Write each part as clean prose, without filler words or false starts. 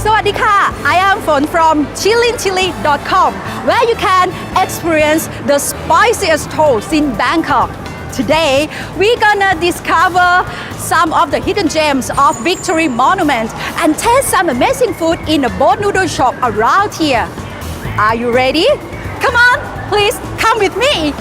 Sawadika, I am Phon from ChillinChilli.com, where you can experience the spiciest toast in Bangkok. Today, we're gonna discover some of the hidden gems of Victory Monument and taste some amazing food in a boat noodle shop around here. Are you ready? Come on, please come with me.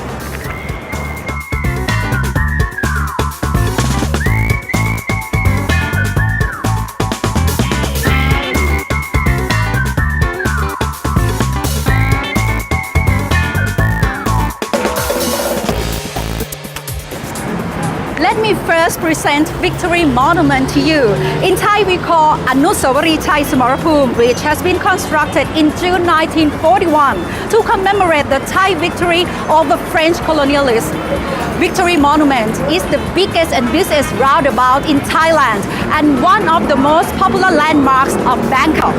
Let me first present Victory Monument to you. In Thai we call Anusawari Thai Samarapum, which has been constructed in June 1941 to commemorate the Thai victory over French colonialists. Victory Monument is the biggest and busiest roundabout in Thailand and one of the most popular landmarks of Bangkok.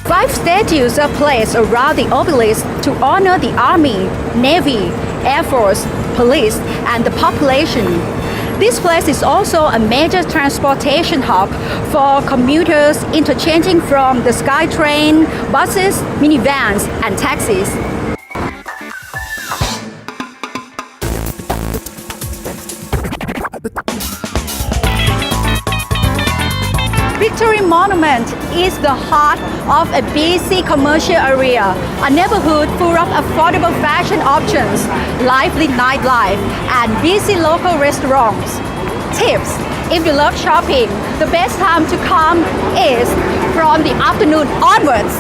Five statues are placed around the obelisk to honor the Army, Navy, Air Force, police, and the population. This place is also a major transportation hub for commuters interchanging from the SkyTrain, buses, minivans, and taxis. Victory Monument is the heart of a busy commercial area, a neighborhood full of affordable fashion options, lively nightlife, and busy local restaurants. Tips: if you love shopping, the best time to come is from the afternoon onwards.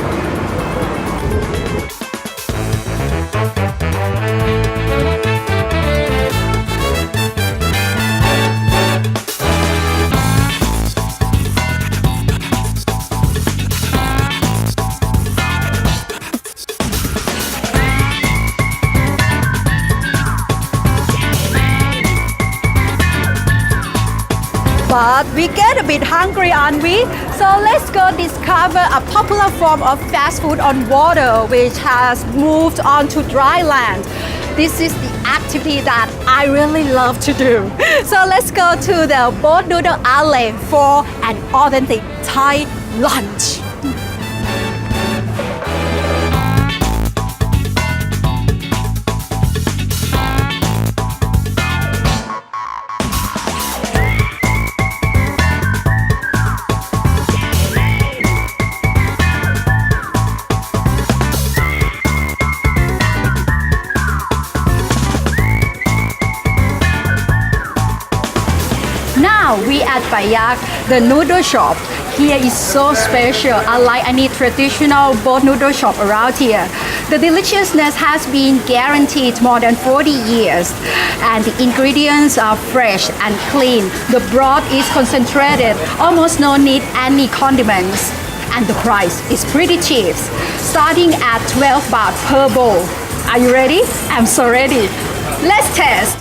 But we get a bit hungry, aren't we? So let's go discover a popular form of fast food on water which has moved on to dry land. This is the activity that I really love to do. So let's go to the boat noodle alley for an authentic Thai lunch. Now we at Payak, the noodle shop. Here is so special, unlike any traditional boat noodle shop around here. The deliciousness has been guaranteed more than 40 years, and the ingredients are fresh and clean. The broth is concentrated, almost no need any condiments, and the price is pretty cheap, starting at 12 baht per bowl. Are you ready? I'm so ready. Let's taste.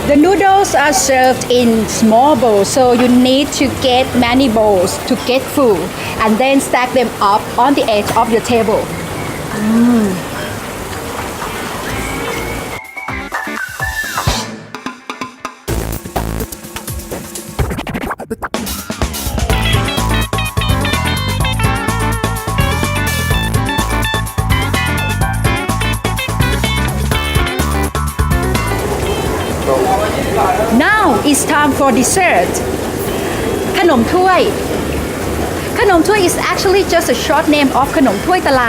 The noodles are served in small bowls, so you need to get many bowls to get full and then stack them up on the edge of your table. Now it's time for dessert. ขนมถ้วย ขนมถ้วย is actually just a short name of ขนมถ้วยตะไล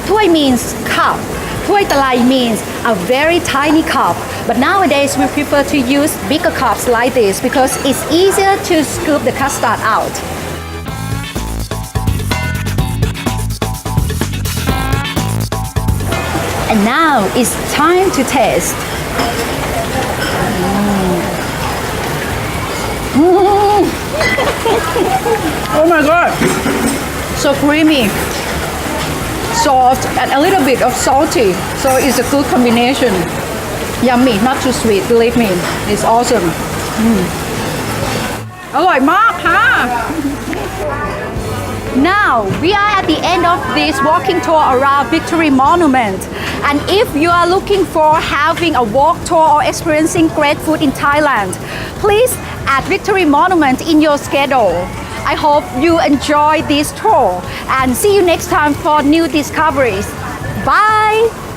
ถ้วย means cup. ถ้วยตะไล means a very tiny cup. But nowadays we prefer to use bigger cups like this because it's easier to scoop the custard out. And now it's time to taste. Oh my god, so creamy, soft, and a little bit of salty, so it's a good combination. Yummy, not too sweet, believe me, it's awesome. อร่อยมากค่ะ Now we are at the end of this walking tour around Victory Monument, and if you are looking for having a walk tour or experiencing great food in Thailand, please add Victory Monument in your schedule. I hope you enjoy this tour and see you next time for new discoveries. Bye!